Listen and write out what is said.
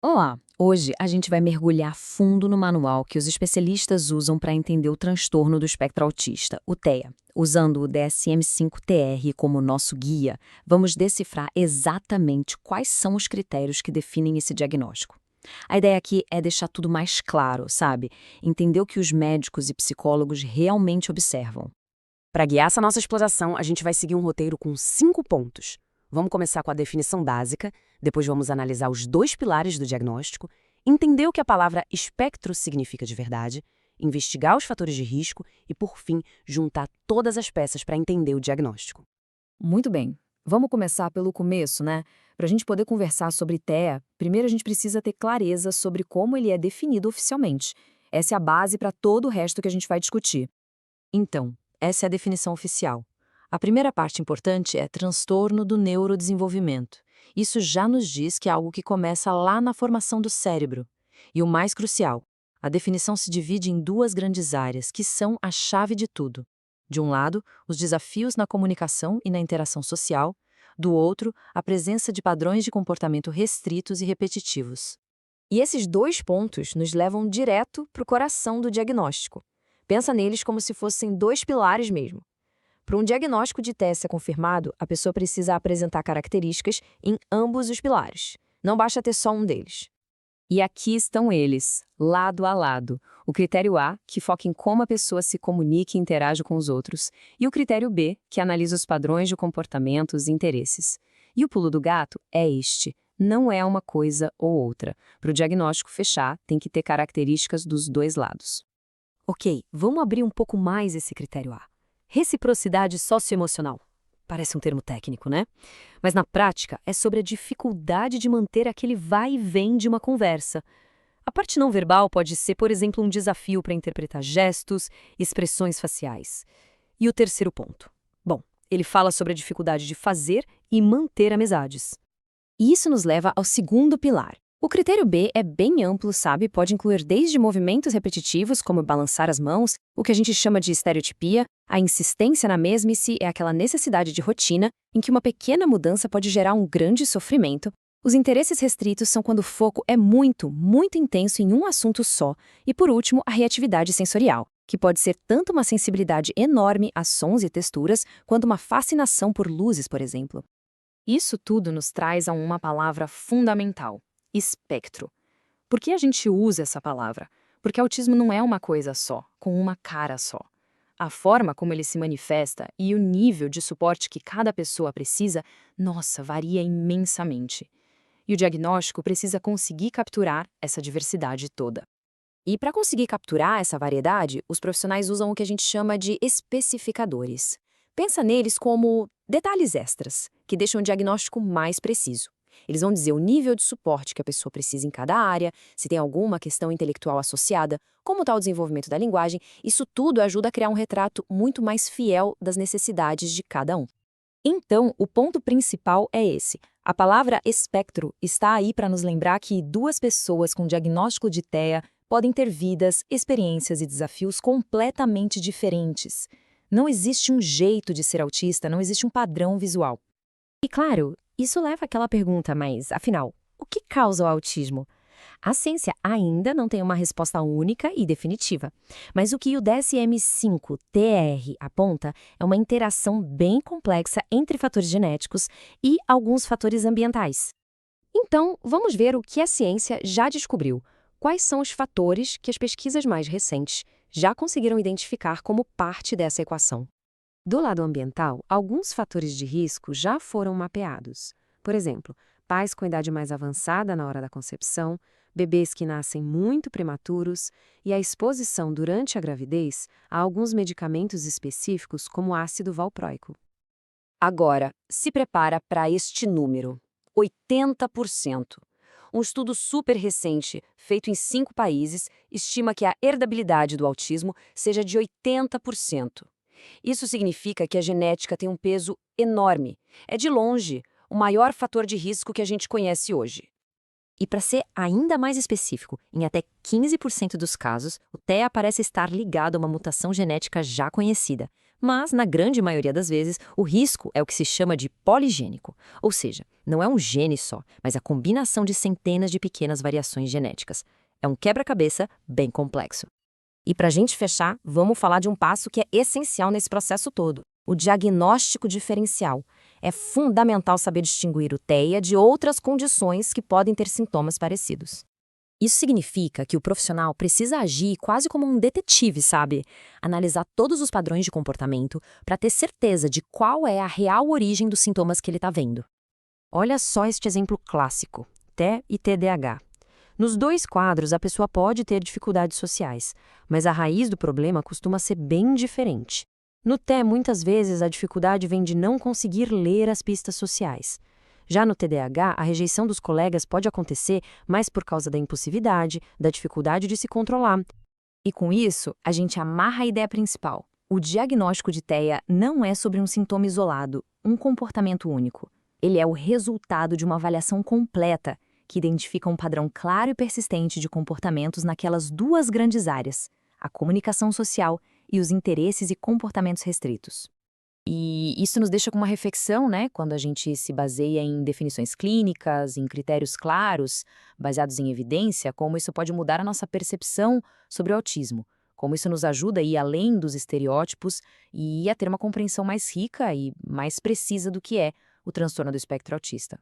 Olá! Hoje a gente vai mergulhar fundo no manual que os especialistas usam para entender o transtorno do espectro autista, o TEA. Usando o DSM-5-TR como nosso guia, vamos decifrar exatamente quais são os critérios que definem esse diagnóstico. A ideia aqui é deixar tudo mais claro, sabe? Entender o que os médicos e psicólogos realmente observam. Para guiar essa nossa exploração, a gente vai seguir um roteiro com 5 pontos. Vamos começar com a definição básica, depois vamos analisar os 2 pilares do diagnóstico, entender o que a palavra espectro significa de verdade, investigar os fatores de risco e, por fim, juntar todas as peças para entender o diagnóstico. Muito bem. Vamos começar pelo começo, né? Para a gente poder conversar sobre TEA, primeiro a gente precisa ter clareza sobre como ele é definido oficialmente. Essa é a base para todo o resto que a gente vai discutir. Então, essa é a definição oficial. A primeira parte importante é transtorno do neurodesenvolvimento. Isso já nos diz que é algo que começa lá na formação do cérebro. E o mais crucial, a definição se divide em 2 grandes áreas, que são a chave de tudo. De um lado, os desafios na comunicação e na interação social. Do outro, a presença de padrões de comportamento restritos e repetitivos. E esses 2 pontos nos levam direto para o coração do diagnóstico. Pensa neles como se fossem 2 pilares mesmo. Para um diagnóstico de TEA ser confirmado, a pessoa precisa apresentar características em ambos os pilares. Não basta ter só um deles. E aqui estão eles, lado a lado. O critério A, que foca em como a pessoa se comunica e interage com os outros, e o critério B, que analisa os padrões de comportamentos e interesses. E o pulo do gato é este: não é uma coisa ou outra. Para o diagnóstico fechar, tem que ter características dos 2 lados. Ok, vamos abrir um pouco mais esse critério A. Reciprocidade socioemocional. Parece um termo técnico, né? Mas na prática é sobre a dificuldade de manter aquele vai e vem de uma conversa. A parte não verbal pode ser, por exemplo, um desafio para interpretar gestos, expressões faciais. E o terceiro ponto? Bom, ele fala sobre a dificuldade de fazer e manter amizades. E isso nos leva ao segundo pilar. O critério B é bem amplo, sabe? Pode incluir desde movimentos repetitivos, como balançar as mãos, o que a gente chama de estereotipia, a insistência na mesmice é aquela necessidade de rotina em que uma pequena mudança pode gerar um grande sofrimento. Os interesses restritos são quando o foco é muito, muito intenso em um assunto só. E, por último, a reatividade sensorial, que pode ser tanto uma sensibilidade enorme a sons e texturas, quanto uma fascinação por luzes, por exemplo. Isso tudo nos traz a uma palavra fundamental: espectro. Por que a gente usa essa palavra? Porque autismo não é uma coisa só, com uma cara só. A forma como ele se manifesta e o nível de suporte que cada pessoa precisa, nossa, varia imensamente. E o diagnóstico precisa conseguir capturar essa diversidade toda. E para conseguir capturar essa variedade, os profissionais usam o que a gente chama de especificadores. Pensa neles como detalhes extras, que deixam o diagnóstico mais preciso. Eles vão dizer o nível de suporte que a pessoa precisa em cada área, se tem alguma questão intelectual associada, como está o desenvolvimento da linguagem. Isso tudo ajuda a criar um retrato muito mais fiel das necessidades de cada um. Então, o ponto principal é esse. A palavra espectro está aí para nos lembrar que 2 pessoas com diagnóstico de TEA podem ter vidas, experiências e desafios completamente diferentes. Não existe um jeito de ser autista, não existe um padrão visual. E claro, isso leva àquela pergunta, mas, afinal, o que causa o autismo? A ciência ainda não tem uma resposta única e definitiva, mas o que o DSM-5-TR aponta é uma interação bem complexa entre fatores genéticos e alguns fatores ambientais. Então, vamos ver o que a ciência já descobriu. Quais são os fatores que as pesquisas mais recentes já conseguiram identificar como parte dessa equação? Do lado ambiental, alguns fatores de risco já foram mapeados. Por exemplo, pais com idade mais avançada na hora da concepção, bebês que nascem muito prematuros e a exposição durante a gravidez a alguns medicamentos específicos como ácido valproico. Agora, se prepara para este número: 80%. Um estudo super recente, feito em 5 países, estima que a herdabilidade do autismo seja de 80%. Isso significa que a genética tem um peso enorme. É de longe o maior fator de risco que a gente conhece hoje. E para ser ainda mais específico, em até 15% dos casos, o TEA parece estar ligado a uma mutação genética já conhecida. Mas, na grande maioria das vezes, o risco é o que se chama de poligênico, ou seja, não é um gene só, mas a combinação de centenas de pequenas variações genéticas. É um quebra-cabeça bem complexo. E para a gente fechar, vamos falar de um passo que é essencial nesse processo todo: o diagnóstico diferencial. É fundamental saber distinguir o TEA de outras condições que podem ter sintomas parecidos. Isso significa que o profissional precisa agir quase como um detetive, sabe? Analisar todos os padrões de comportamento para ter certeza de qual é a real origem dos sintomas que ele está vendo. Olha só este exemplo clássico: TE e TDAH. Nos dois quadros, a pessoa pode ter dificuldades sociais, mas a raiz do problema costuma ser bem diferente. No TE, muitas vezes, a dificuldade vem de não conseguir ler as pistas sociais. Já no TDAH, a rejeição dos colegas pode acontecer mais por causa da impulsividade, da dificuldade de se controlar. E com isso, a gente amarra a ideia principal. O diagnóstico de TEA não é sobre um sintoma isolado, um comportamento único. Ele é o resultado de uma avaliação completa, que identifica um padrão claro e persistente de comportamentos naquelas duas grandes áreas, a comunicação social e os interesses e comportamentos restritos. E isso nos deixa com uma reflexão, né? Quando a gente se baseia em definições clínicas, em critérios claros, baseados em evidência, como isso pode mudar a nossa percepção sobre o autismo, como isso nos ajuda a ir além dos estereótipos e a ter uma compreensão mais rica e mais precisa do que é o transtorno do espectro autista.